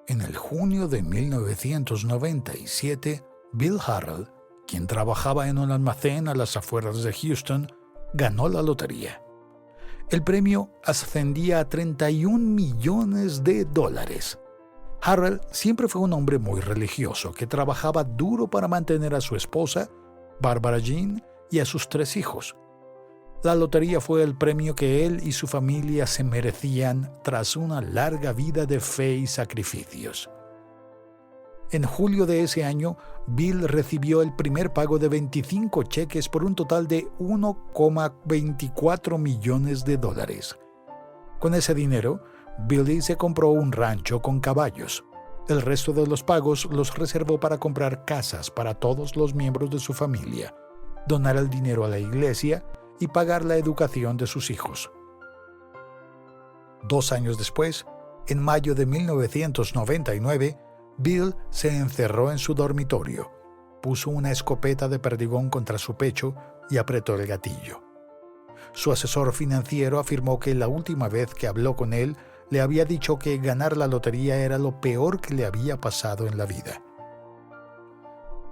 En el junio de 1997, Bill Harrell, quien trabajaba en un almacén a las afueras de Houston, ganó la lotería. El premio ascendía a $31 millones. Harrell siempre fue un hombre muy religioso que trabajaba duro para mantener a su esposa, Barbara Jean, y a sus 3 hijos. La lotería fue el premio que él y su familia se merecían tras una larga vida de fe y sacrificios. En julio de ese año, Bill recibió el primer pago de 25 cheques por un total de $1,24 millones. Con ese dinero, Billy se compró un rancho con caballos. El resto de los pagos los reservó para comprar casas para todos los miembros de su familia, donar el dinero a la iglesia y pagar la educación de sus hijos. 2 años después, en mayo de 1999, Bill se encerró en su dormitorio, puso una escopeta de perdigón contra su pecho y apretó el gatillo. Su asesor financiero afirmó que la última vez que habló con él le había dicho que ganar la lotería era lo peor que le había pasado en la vida.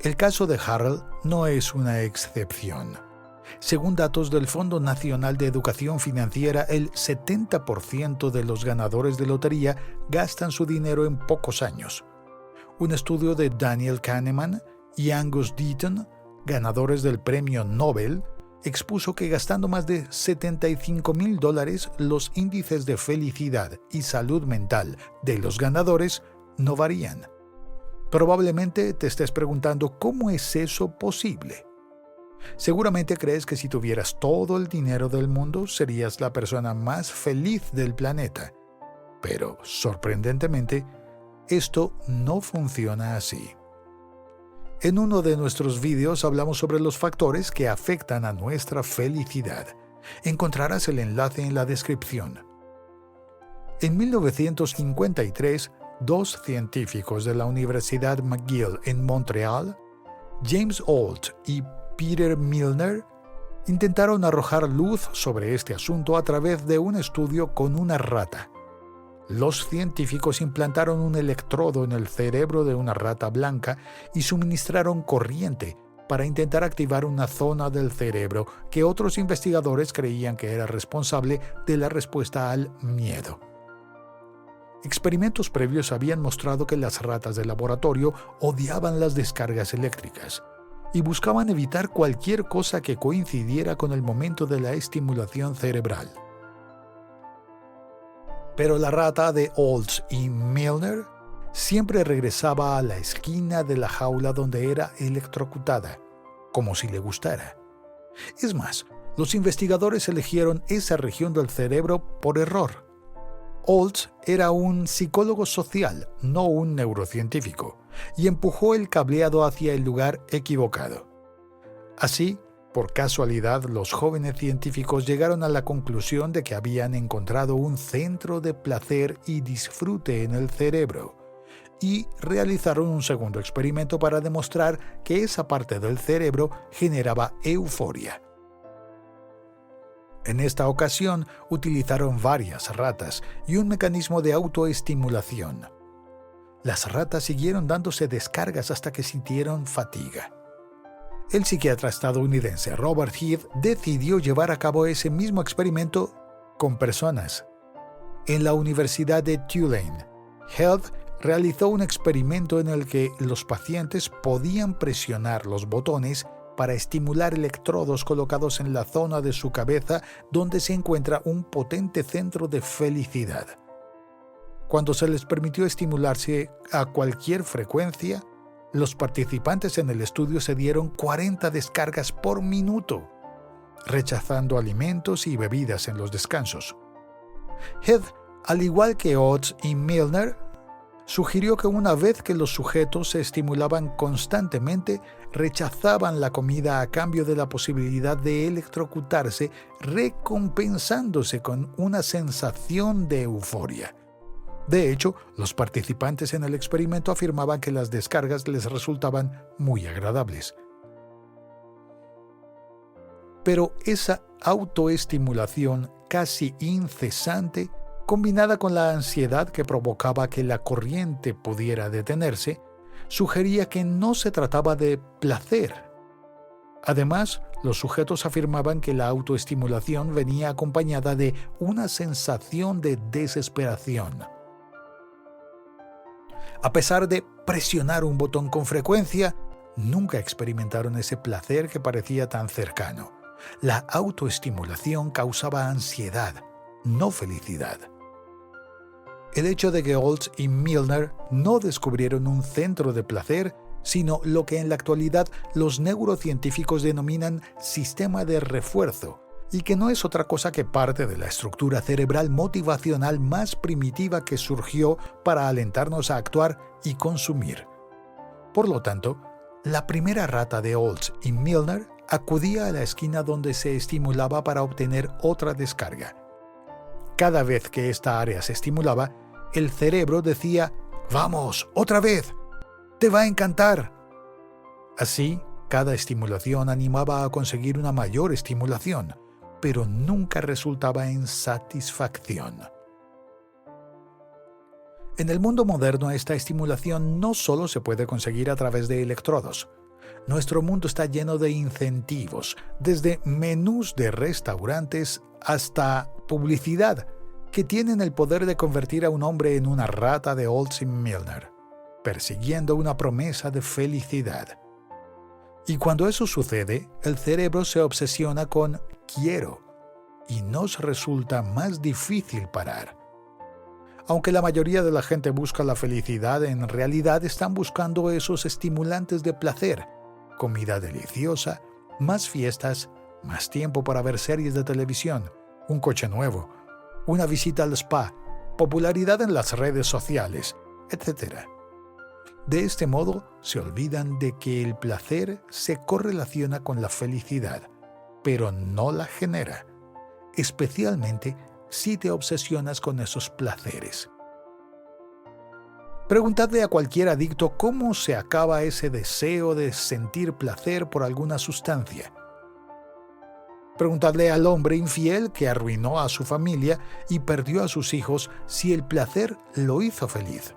El caso de Harrell no es una excepción. Según datos del Fondo Nacional de Educación Financiera, el 70% de los ganadores de lotería gastan su dinero en pocos años. Un estudio de Daniel Kahneman y Angus Deaton, ganadores del Premio Nobel, expuso que gastando más de $75,000, los índices de felicidad y salud mental de los ganadores no varían. Probablemente te estés preguntando ¿cómo es eso posible? Seguramente crees que si tuvieras todo el dinero del mundo serías la persona más feliz del planeta. Pero, sorprendentemente, esto no funciona así. En uno de nuestros vídeos hablamos sobre los factores que afectan a nuestra felicidad. Encontrarás el enlace en la descripción. En 1953, 2 científicos de la Universidad McGill en Montreal, James Holt y Peter Milner, intentaron arrojar luz sobre este asunto a través de un estudio con una rata. Los científicos implantaron un electrodo en el cerebro de una rata blanca y suministraron corriente para intentar activar una zona del cerebro que otros investigadores creían que era responsable de la respuesta al miedo. Experimentos previos habían mostrado que las ratas de laboratorio odiaban las descargas eléctricas y buscaban evitar cualquier cosa que coincidiera con el momento de la estimulación cerebral. Pero la rata de Olds y Milner siempre regresaba a la esquina de la jaula donde era electrocutada, como si le gustara. Es más, los investigadores eligieron esa región del cerebro por error. Olds era un psicólogo social, no un neurocientífico, y empujó el cableado hacia el lugar equivocado. Así, por casualidad, los jóvenes científicos llegaron a la conclusión de que habían encontrado un centro de placer y disfrute en el cerebro, y realizaron un segundo experimento para demostrar que esa parte del cerebro generaba euforia. En esta ocasión utilizaron varias ratas y un mecanismo de autoestimulación. Las ratas siguieron dándose descargas hasta que sintieron fatiga. El psiquiatra estadounidense Robert Heath decidió llevar a cabo ese mismo experimento con personas. En la Universidad de Tulane, Heath realizó un experimento en el que los pacientes podían presionar los botones para estimular electrodos colocados en la zona de su cabeza donde se encuentra un potente centro de felicidad. Cuando se les permitió estimularse a cualquier frecuencia, los participantes en el estudio se dieron 40 descargas por minuto, rechazando alimentos y bebidas en los descansos. Heath, al igual que Oates y Milner, sugirió que una vez que los sujetos se estimulaban constantemente, rechazaban la comida a cambio de la posibilidad de electrocutarse, recompensándose con una sensación de euforia. De hecho, los participantes en el experimento afirmaban que las descargas les resultaban muy agradables. Pero esa autoestimulación casi incesante combinada con la ansiedad que provocaba que la corriente pudiera detenerse, sugería que no se trataba de placer. Además, los sujetos afirmaban que la autoestimulación venía acompañada de una sensación de desesperación. A pesar de presionar un botón con frecuencia, nunca experimentaron ese placer que parecía tan cercano. La autoestimulación causaba ansiedad, no felicidad. El hecho de que Olds y Milner no descubrieron un centro de placer, sino lo que en la actualidad los neurocientíficos denominan sistema de refuerzo, y que no es otra cosa que parte de la estructura cerebral motivacional más primitiva que surgió para alentarnos a actuar y consumir. Por lo tanto, la primera rata de Olds y Milner acudía a la esquina donde se estimulaba para obtener otra descarga. Cada vez que esta área se estimulaba, el cerebro decía: «¡Vamos, otra vez! ¡Te va a encantar!». Así, cada estimulación animaba a conseguir una mayor estimulación, pero nunca resultaba en satisfacción. En el mundo moderno, esta estimulación no solo se puede conseguir a través de electrodos. Nuestro mundo está lleno de incentivos, desde menús de restaurantes hasta publicidad, que tienen el poder de convertir a un hombre en una rata de Olds y Milner, persiguiendo una promesa de felicidad. Y cuando eso sucede, el cerebro se obsesiona con «quiero», y nos resulta más difícil parar. Aunque la mayoría de la gente busca la felicidad, en realidad están buscando esos estimulantes de placer: comida deliciosa, más fiestas, más tiempo para ver series de televisión, un coche nuevo, una visita al spa, popularidad en las redes sociales, etc. De este modo, se olvidan de que el placer se correlaciona con la felicidad, pero no la genera, especialmente si te obsesionas con esos placeres. Preguntadle a cualquier adicto cómo se acaba ese deseo de sentir placer por alguna sustancia. Preguntadle al hombre infiel que arruinó a su familia y perdió a sus hijos si el placer lo hizo feliz.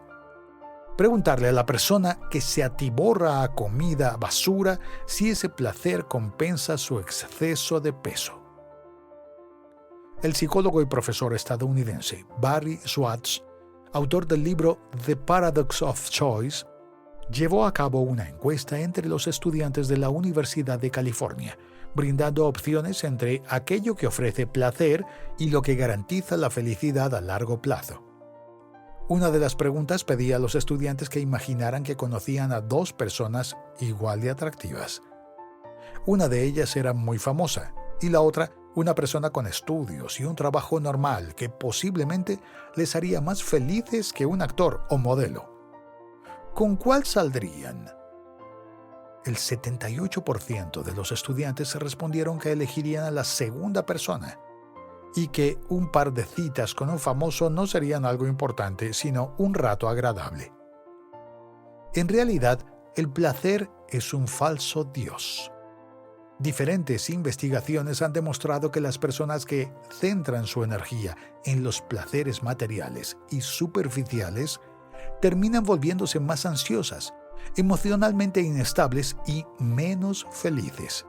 Preguntarle a la persona que se atiborra a comida basura si ese placer compensa su exceso de peso. El psicólogo y profesor estadounidense Barry Schwartz, autor del libro The Paradox of Choice, llevó a cabo una encuesta entre los estudiantes de la Universidad de California, brindando opciones entre aquello que ofrece placer y lo que garantiza la felicidad a largo plazo. Una de las preguntas pedía a los estudiantes que imaginaran que conocían a dos personas igual de atractivas. Una de ellas era muy famosa y la otra una persona con estudios y un trabajo normal que posiblemente les haría más felices que un actor o modelo. ¿Con cuál saldrían? El 78% de los estudiantes respondieron que elegirían a la segunda persona y que un par de citas con un famoso no serían algo importante, sino un rato agradable. En realidad, el placer es un falso Dios. Diferentes investigaciones han demostrado que las personas que centran su energía en los placeres materiales y superficiales terminan volviéndose más ansiosas, emocionalmente inestables y menos felices.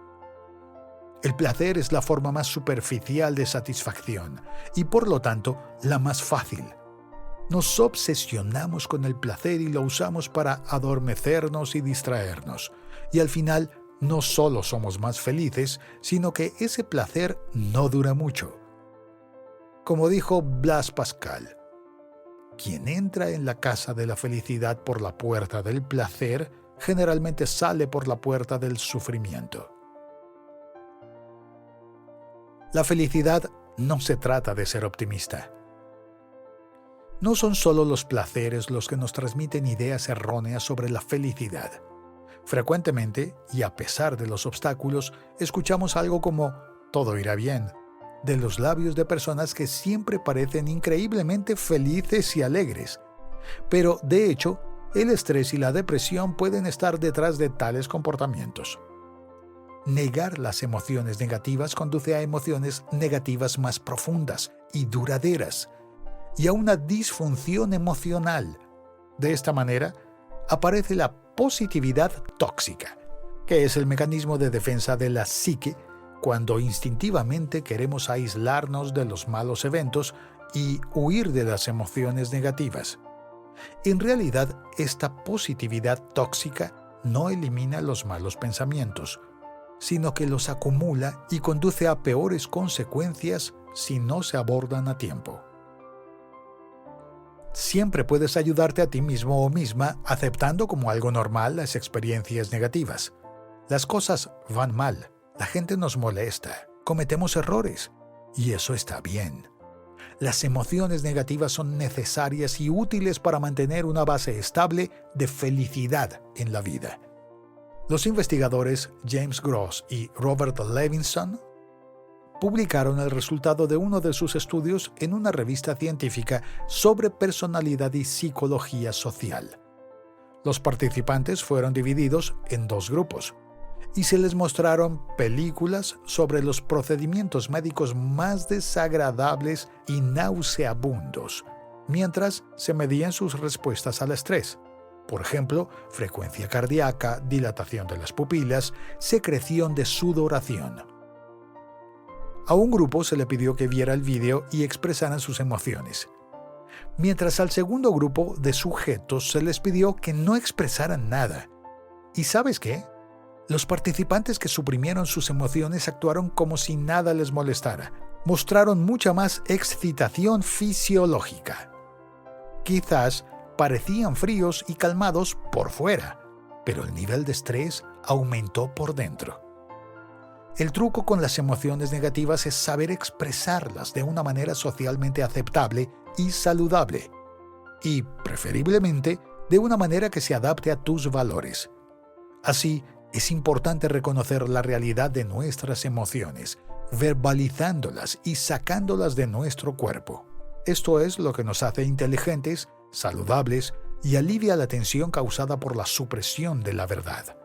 El placer es la forma más superficial de satisfacción y, por lo tanto, la más fácil. Nos obsesionamos con el placer y lo usamos para adormecernos y distraernos, y al final no solo somos más felices, sino que ese placer no dura mucho. Como dijo Blaise Pascal, quien entra en la casa de la felicidad por la puerta del placer, generalmente sale por la puerta del sufrimiento. La felicidad no se trata de ser optimista. No son solo los placeres los que nos transmiten ideas erróneas sobre la felicidad. Frecuentemente, y a pesar de los obstáculos, escuchamos algo como «todo irá bien», de los labios de personas que siempre parecen increíblemente felices y alegres. Pero, de hecho, el estrés y la depresión pueden estar detrás de tales comportamientos. Negar las emociones negativas conduce a emociones negativas más profundas y duraderas. y a una disfunción emocional. De esta manera, aparece la positividad tóxica, que es el mecanismo de defensa de la psique cuando instintivamente queremos aislarnos de los malos eventos y huir de las emociones negativas. En realidad, esta positividad tóxica no elimina los malos pensamientos, sino que los acumula y conduce a peores consecuencias si no se abordan a tiempo. Siempre puedes ayudarte a ti mismo o misma aceptando como algo normal las experiencias negativas. Las cosas van mal, la gente nos molesta, cometemos errores, y eso está bien. Las emociones negativas son necesarias y útiles para mantener una base estable de felicidad en la vida. Los investigadores James Gross y Robert Levinson publicaron el resultado de uno de sus estudios en una revista científica sobre personalidad y psicología social. Los participantes fueron divididos en dos grupos y se les mostraron películas sobre los procedimientos médicos más desagradables y nauseabundos, mientras se medían sus respuestas al estrés. Por ejemplo, frecuencia cardíaca, dilatación de las pupilas, secreción de sudoración. A un grupo se le pidió que viera el vídeo y expresaran sus emociones, mientras al segundo grupo de sujetos se les pidió que no expresaran nada. ¿Y sabes qué? Los participantes que suprimieron sus emociones actuaron como si nada les molestara. Mostraron mucha más excitación fisiológica. Quizás parecían fríos y calmados por fuera, pero el nivel de estrés aumentó por dentro. El truco con las emociones negativas es saber expresarlas de una manera socialmente aceptable y saludable, y, preferiblemente, de una manera que se adapte a tus valores. Así, es importante reconocer la realidad de nuestras emociones, verbalizándolas y sacándolas de nuestro cuerpo. Esto es lo que nos hace inteligentes, saludables y alivia la tensión causada por la supresión de la verdad.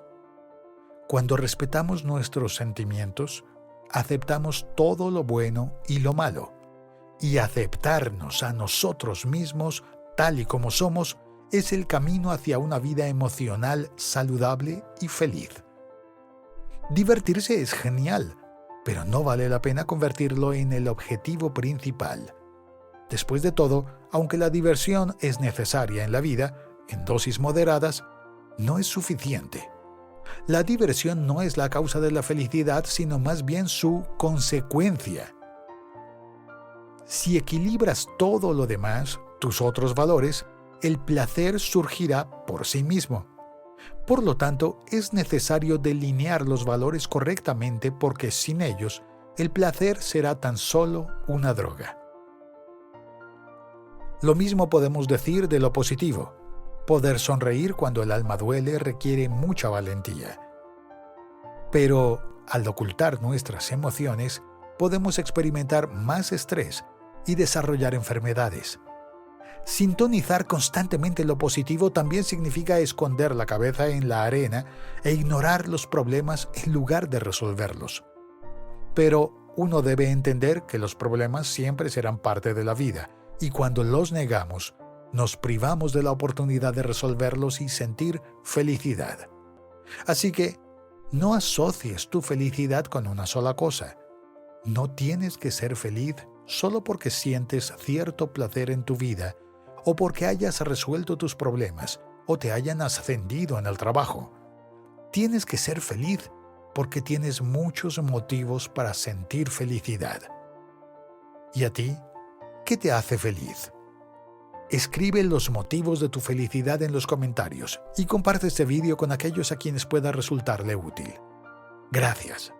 Cuando respetamos nuestros sentimientos, aceptamos todo lo bueno y lo malo, y aceptarnos a nosotros mismos tal y como somos es el camino hacia una vida emocional saludable y feliz. Divertirse es genial, pero no vale la pena convertirlo en el objetivo principal. Después de todo, aunque la diversión es necesaria en la vida, en dosis moderadas, no es suficiente. La diversión no es la causa de la felicidad, sino más bien su consecuencia. Si equilibras todo lo demás, tus otros valores, el placer surgirá por sí mismo. Por lo tanto, es necesario delinear los valores correctamente porque sin ellos, el placer será tan solo una droga. Lo mismo podemos decir de lo positivo. Poder sonreír cuando el alma duele requiere mucha valentía. Pero, al ocultar nuestras emociones, podemos experimentar más estrés y desarrollar enfermedades. Sintonizar constantemente lo positivo también significa esconder la cabeza en la arena e ignorar los problemas en lugar de resolverlos. Pero uno debe entender que los problemas siempre serán parte de la vida, y cuando los negamos, nos privamos de la oportunidad de resolverlos y sentir felicidad. Así que, no asocies tu felicidad con una sola cosa. No tienes que ser feliz solo porque sientes cierto placer en tu vida, o porque hayas resuelto tus problemas, o te hayan ascendido en el trabajo. Tienes que ser feliz porque tienes muchos motivos para sentir felicidad. ¿Y a ti? ¿Qué te hace feliz? Escribe los motivos de tu felicidad en los comentarios y comparte este vídeo con aquellos a quienes pueda resultarle útil. Gracias.